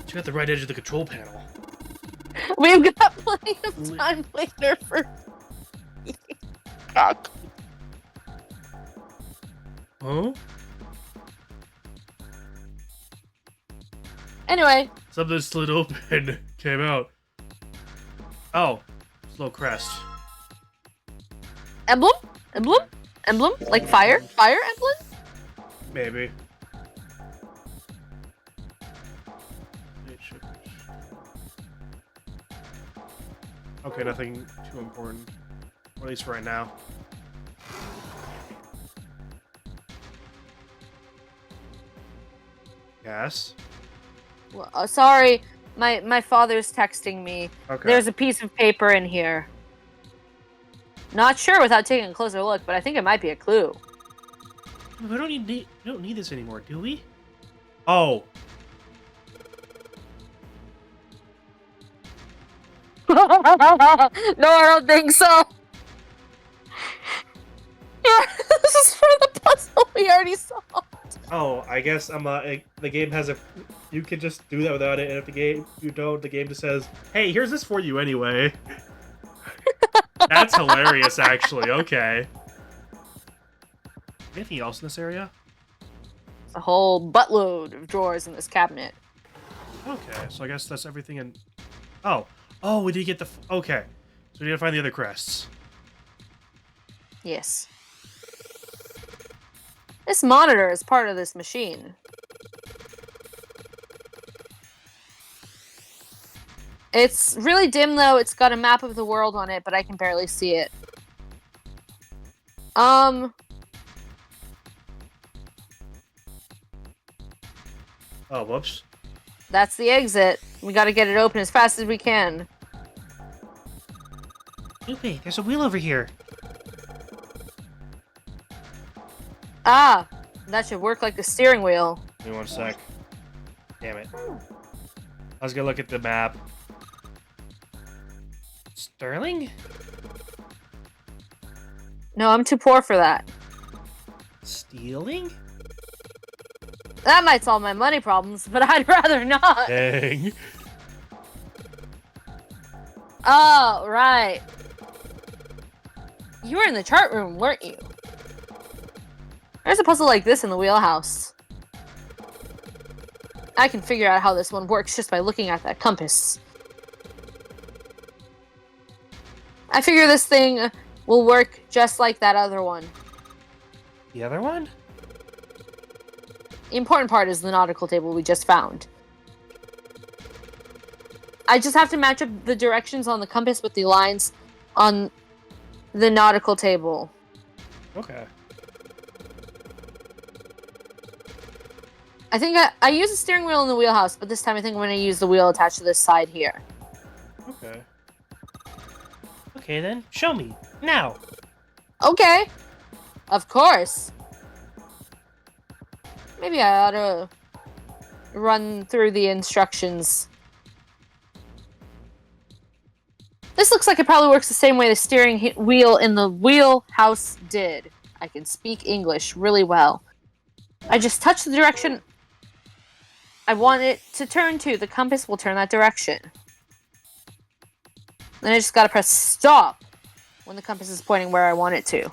Check out the right edge of the control panel. We've got plenty of time later for... Huh? Anyway. Something slid open. Came out. Oh. Slow crest. Emblem? Emblem? Emblem? Like fire? Fire emblem? Maybe. Okay, nothing too important. Or at least right now. Yes? Well, sorry, my father's texting me. Okay. There's a piece of paper in here. Not sure without taking a closer look, but I think it might be a clue. We don't need this anymore, do we? Oh. No, I don't think so. This is for the puzzle we already solved. Oh, I guess the game has a... You can just do that without it, and if you don't, the game just says, hey, here's this for you anyway. That's hilarious, actually. Okay. Anything else in this area? A whole buttload of drawers in this cabinet. Okay, so I guess that's everything in... Oh. Oh, we did get the... Okay. So we need to find the other crests. Yes. This monitor is part of this machine. It's really dim, though. It's got a map of the world on it, but I can barely see it. Oh, whoops. That's the exit. We gotta get it open as fast as we can. Loopy, there's a wheel over here. Ah, that should work like the steering wheel. Give me one sec. Damn it. I was gonna look at the map. Sterling? No, I'm too poor for that. Stealing? That might solve my money problems, but I'd rather not. Dang. Oh, right. You were in the chart room, weren't you? There's a puzzle like this in the wheelhouse. I can figure out how this one works just by looking at that compass. I figure this thing will work just like that other one. The other one? The important part is the nautical table we just found. I just have to match up the directions on the compass with the lines on the nautical table. Okay. I think I use the steering wheel in the wheelhouse, but this time I think I'm going to use the wheel attached to this side here. Okay. Okay then, show me now. Okay. Of course. Maybe I ought to run through the instructions. This looks like it probably works the same way the steering wheel in the wheelhouse did. I can speak English really well. I just touch the direction I want it to turn to. The compass will turn that direction. Then I just gotta press stop when the compass is pointing where I want it to.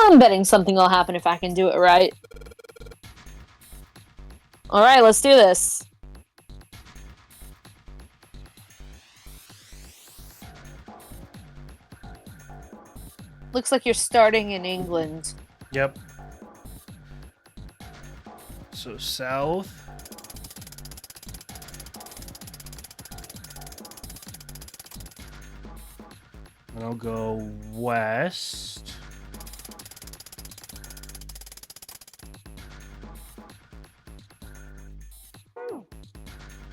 I'm betting something will happen if I can do it right. Alright, let's do this. Looks like you're starting in England. Yep. So south. And I'll go west.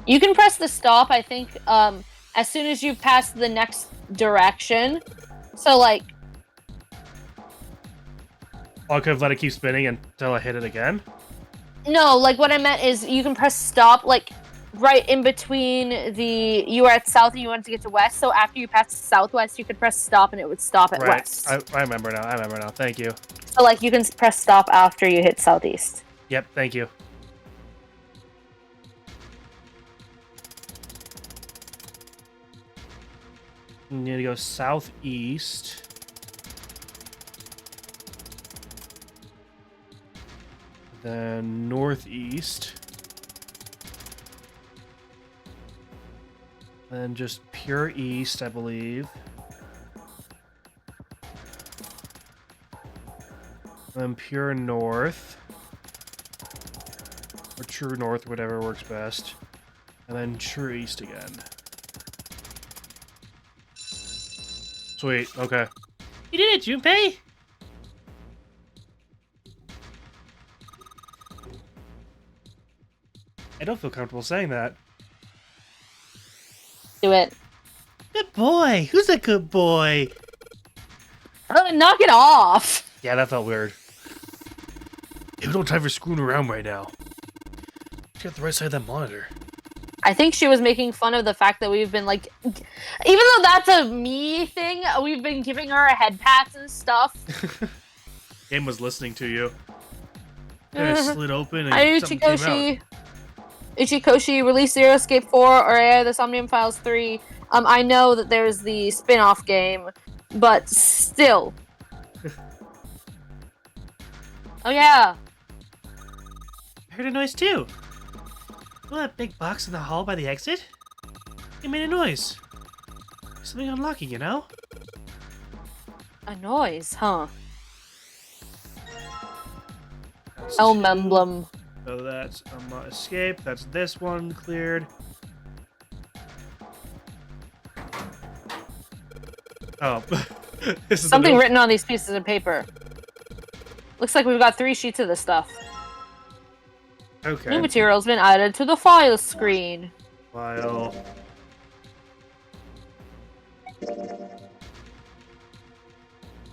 You can press the stop, I think, as soon as you pass the next direction. So, like... Oh, I could have let it keep spinning until I hit it again? No, like, what I meant is you can press stop, like, right in between the... You were at south and you wanted to get to west, so after you pass southwest, you could press stop and it would stop at west. I remember now. Thank you. So, like, you can press stop after you hit southeast. Yep, thank you. You need to go southeast. Then northeast. Then just pure east, I believe. Then pure north. Or true north, whatever works best. And then true east again. Sweet, okay. You did it, Junpei! I don't feel comfortable saying that. Do it. Good boy! Who's a good boy? Knock it off! Yeah, that felt weird. Hey, we don't have time for screwing around right now. Get the right side of that monitor. I think she was making fun of the fact that we've been, like... Even though that's a me thing, we've been giving her head pats and stuff. Game was listening to you. It slid open and Hi, something came out. Ichikoshi released Zero Escape 4 or the Somnium Files 3. I know that there's the spin-off game, but still. Oh yeah. I heard a noise too. Well, that big box in the hall by the exit? It made a noise. Something unlocking, you know? A noise, huh? That's Elm two. emblem. So that's escape. That's this one cleared. Oh. This is Something written on these pieces of paper. Looks like we've got 3 sheets of this stuff. Okay. New material's been added to the file screen. File.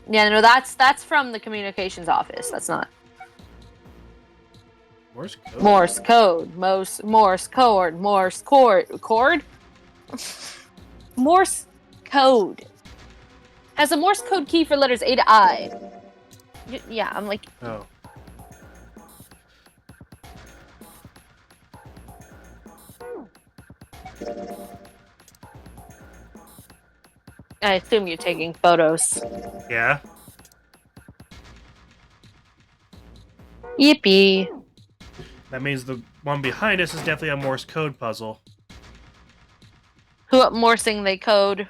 Yeah, no, that's from the communications office. That's not. Morse code. Morse code. Morse code. Morse cord? Morse code. Has a Morse code key for letters A to I. Yeah, I'm like... Oh. I assume you're taking photos. Yeah. Yippee. That means the one behind us is definitely a Morse code puzzle. Who up Morsing they code?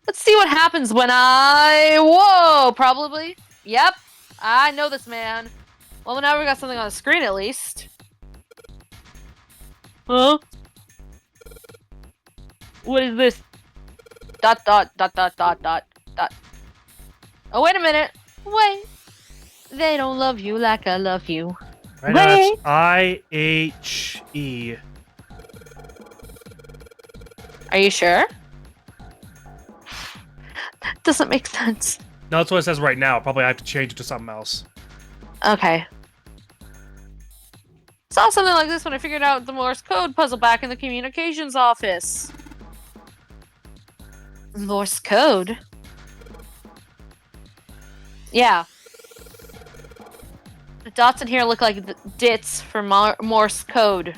Let's see what happens when I... Whoa, probably. Yep. I know this man. Well, now we got something on the screen at least. Huh? What is this? ... Oh, wait a minute. Wait. They don't love you like I love you. I know that's Wait. I-H-E. Are you sure? That doesn't make sense. No, that's what it says right now. Probably I have to change it to something else. Okay. Saw something like this when I figured out the Morse code puzzle back in the communications office. Morse code? Yeah. The dots in here look like the dits for Morse code.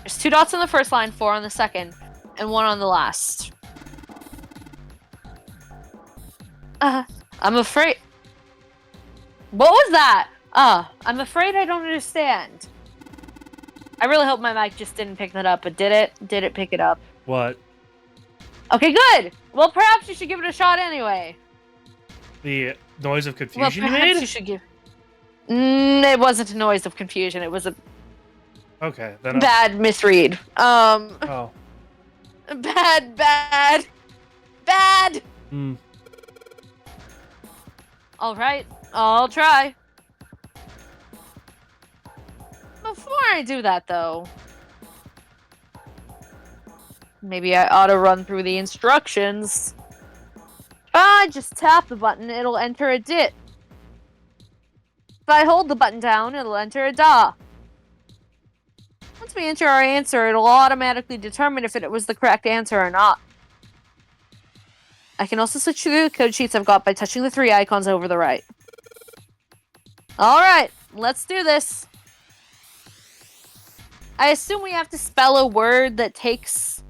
There's 2 dots on the first line, 4 on the second, and 1 on the last. I'm afraid... What was that? I'm afraid I don't understand. I really hope my mic just didn't pick that up, but did it? Did it pick it up? What? Okay, good! Well, perhaps you should give it a shot anyway. The noise of Well, confusion you perhaps made? you should give... it wasn't a noise of confusion. It was a Okay, then bad misread. Oh. Bad. All right, I'll try. Before I do that, though, maybe I ought to run through the instructions. If I just tap the button, it'll enter a dit. If I hold the button down, it'll enter a da. Once we enter our answer, it'll automatically determine if it was the correct answer or not. I can also switch through the code sheets I've got by touching the 3 icons over the right. Alright, let's do this. I assume we have to spell a word that takes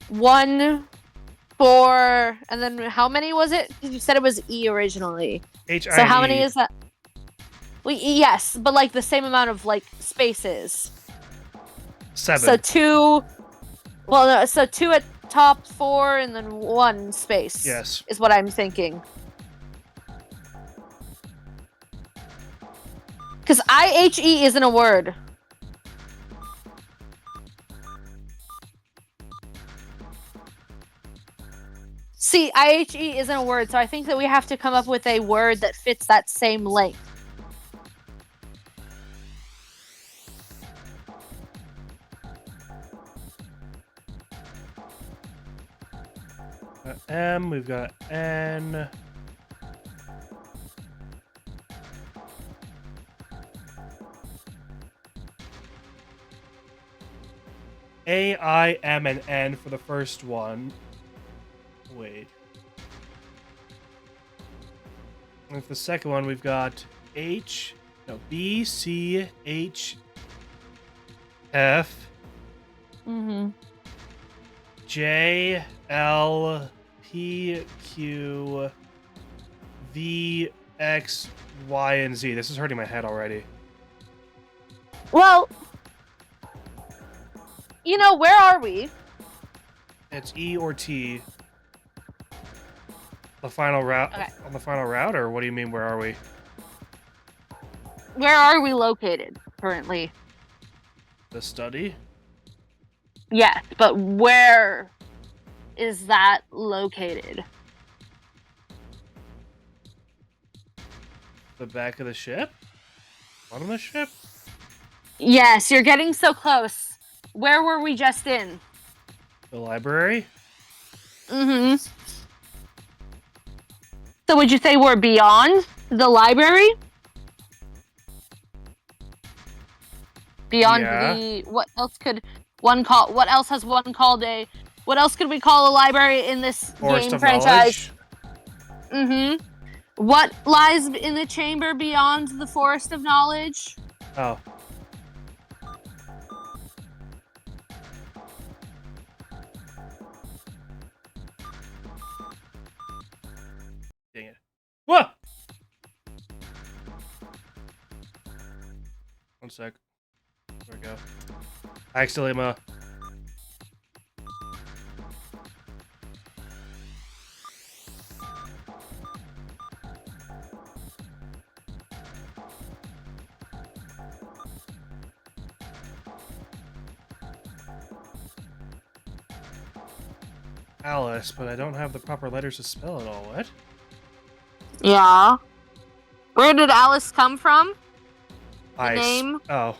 1, 4, and then how many was it? You said it was E originally. H-I-E. So how many is that? Yes, but like the same amount of like spaces. 7. So 2. Well, no, so 2 at top, 4, and then 1 space. Yes. Is what I'm thinking. Because IHE isn't a word. See, IHE isn't a word, so I think that we have to come up with a word that fits that same length. M, we've got N. A, I, M, and N for the first one. Wait. And for the second one, we've got B, C, H, F, J, L, P, Q, V, X, Y, and Z. This is hurting my head already. Well, you know, where are we? It's E or T. The final route. Okay. On the final route, or what do you mean? Where are we? Where are we located currently? The study. Yes, but where is that located? The back of the ship. On the ship. Yes, you're getting so close. Where were we just in? The library. So would you say we're beyond the library? Beyond the... What else could one call... What else has one called a... What else could we call a library in this Forest game of franchise? Knowledge. What lies in the chamber beyond the Forest of Knowledge? Oh. Dang it. Whoa! One sec. There we go. I accidentally Alice, but I don't have the proper letters to spell it all. What? Yeah. Where did Alice come from? Ice. Name? Oh.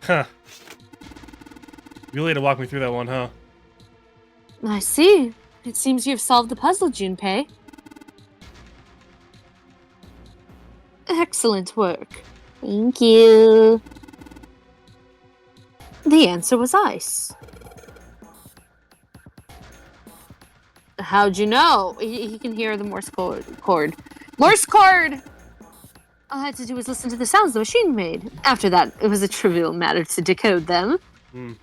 Huh. Really had to walk me through that one, huh? I see. It seems you've solved the puzzle, Junpei. Excellent work. Thank you. The answer was ice. How'd you know? He can hear the Morse code. Morse code! All I had to do was listen to the sounds the machine made. After that, it was a trivial matter to decode them. Hmm.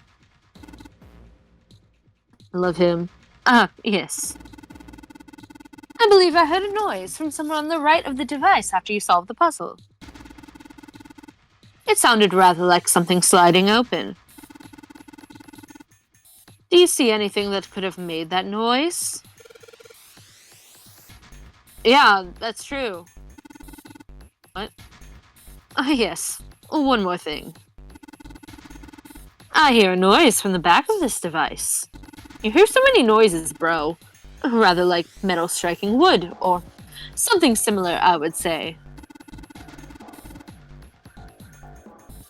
I love him. Ah, yes. I believe I heard a noise from somewhere on the right of the device after you solved the puzzle. It sounded rather like something sliding open. Do you see anything that could have made that noise? Yeah, that's true. What? Ah, yes. One more thing. I hear a noise from the back of this device. You hear so many noises, bro. Rather like metal striking wood, or something similar, I would say.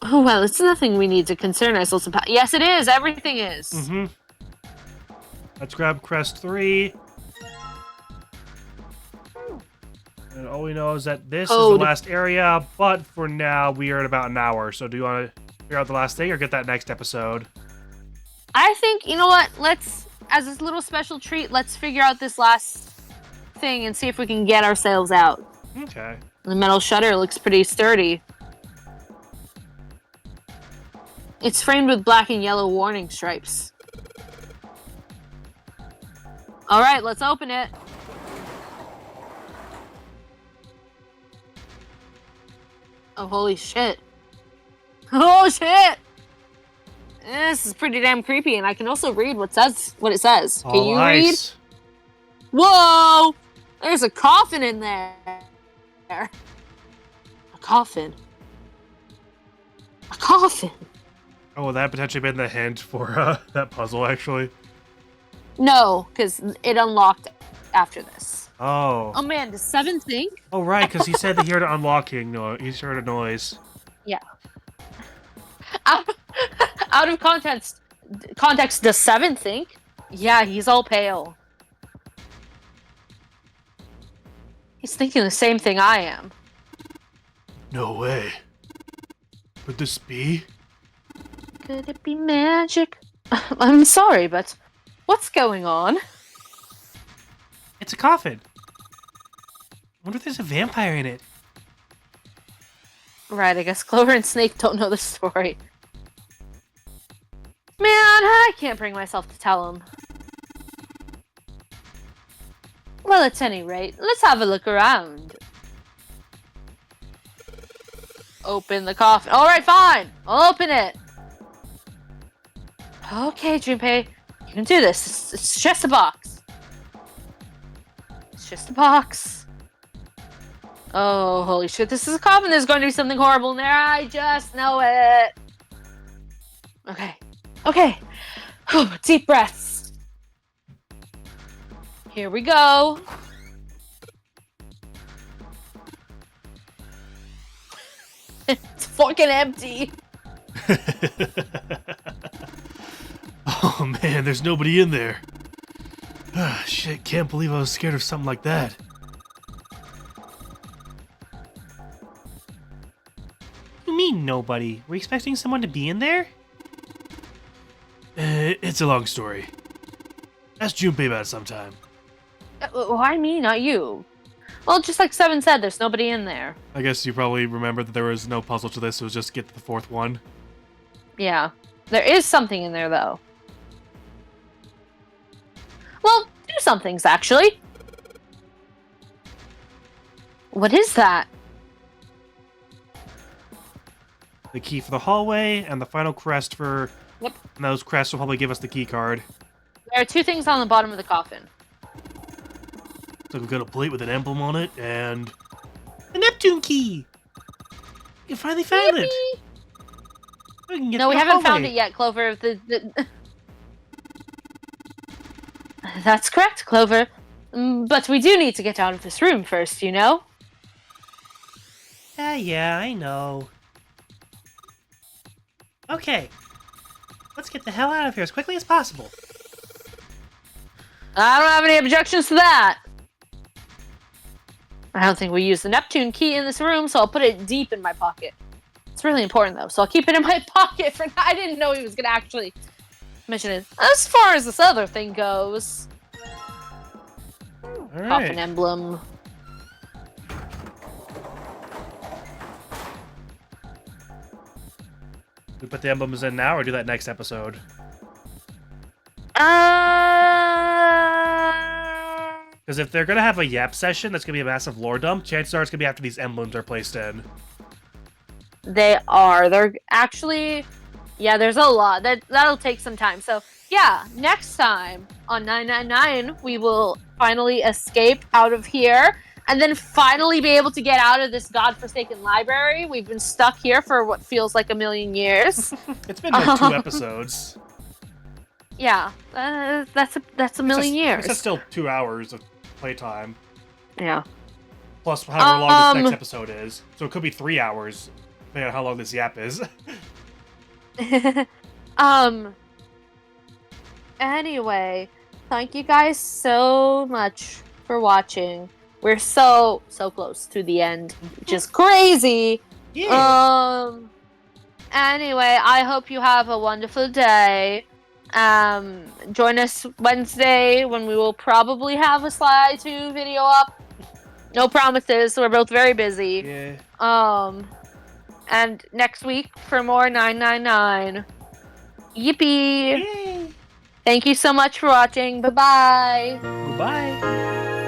Oh, well, it's nothing we need to concern ourselves about. Yes, it is. Everything is. Mm-hmm. Let's grab Crest 3. And all we know is that this is the last area, but for now, we are at about an hour. So do you want to figure out the last thing or get that next episode? I think, you know what? Let's, as a little special treat, let's figure out this last thing and see if we can get ourselves out. Okay. The metal shutter looks pretty sturdy. It's framed with black and yellow warning stripes. All right, let's open it. Oh, holy shit. Oh, shit! This is pretty damn creepy, and I can also read what it says. Can you read? Whoa! There's a coffin in there. A coffin. A coffin. Oh, that potentially been the hint for that puzzle, actually. No, because it unlocked after this. Oh. Oh man, does 7 think? Oh, right, because he said that he heard an unlocking noise. He heard a noise. Yeah. Out of context, does 7 think? Yeah, he's all pale. He's thinking the same thing I am. No way. Could this be? Could it be magic? I'm sorry, but what's going on? It's a coffin. I wonder if there's a vampire in it. Right, I guess Clover and Snake don't know the story. Man, I can't bring myself to tell them. Well, at any rate, let's have a look around. Open the coffin. Alright, fine. I'll open it. Okay, Junpei. You can do this. It's just a box. It's just a box. Oh, holy shit. This is a coffin. There's going to be something horrible in there. I just know it. Okay. Okay. Deep breaths. Here we go. It's fucking empty. Oh man, there's nobody in there. Ah, shit, can't believe I was scared of something like that. What do you mean nobody? Were you expecting someone to be in there? It's a long story. Ask Junpei about it sometime. Why me, not you? Well, just like 7 said, there's nobody in there. I guess you probably remember that there was no puzzle to this, it was just get to the 4th one. Yeah. There is something in there, though. Well, 2 somethings, actually. What is that? The key for the hallway, and the final crest for... Yep. And those crests will probably give us the key card. There are 2 things on the bottom of the coffin. So we've got a plate with an emblem on it, and... a Neptune key! You finally found it! No, we haven't found it yet, Clover. That's correct, Clover. But we do need to get out of this room first, you know? Yeah, I know. Okay. Let's get the hell out of here as quickly as possible. I don't have any objections to that. I don't think we use the Neptune key in this room, so I'll put it deep in my pocket. It's really important, though, so I'll keep it in my pocket for now. I didn't know he was going to actually mention it. As far as this other thing goes... All right. Coffin emblem. We put the emblems in now or do that next episode? Because if they're going to have a Yap session, that's going to be a massive lore dump, chances are it's going to be after these emblems are placed in. They are. They're actually... Yeah, there's a lot. That'll take some time. So, yeah, next time on 999, we will finally escape out of here and then finally be able to get out of this godforsaken library. We've been stuck here for what feels like a million years. It's been like 2 episodes. Yeah, that's a million years. That's still 2 hours of playtime. Yeah. Plus however long this next episode is. So it could be 3 hours, depending on how long this Yap is. Anyway, thank you guys so much for watching. We're so close to the end, which is crazy. Yeah. Anyway, I hope you have a wonderful day. Join us Wednesday when we will probably have a Sly 2 video up. No promises, we're both very busy. Yeah. And next week for more 999. Yippee! Yay. Thank you so much for watching. Bye-bye. Goodbye.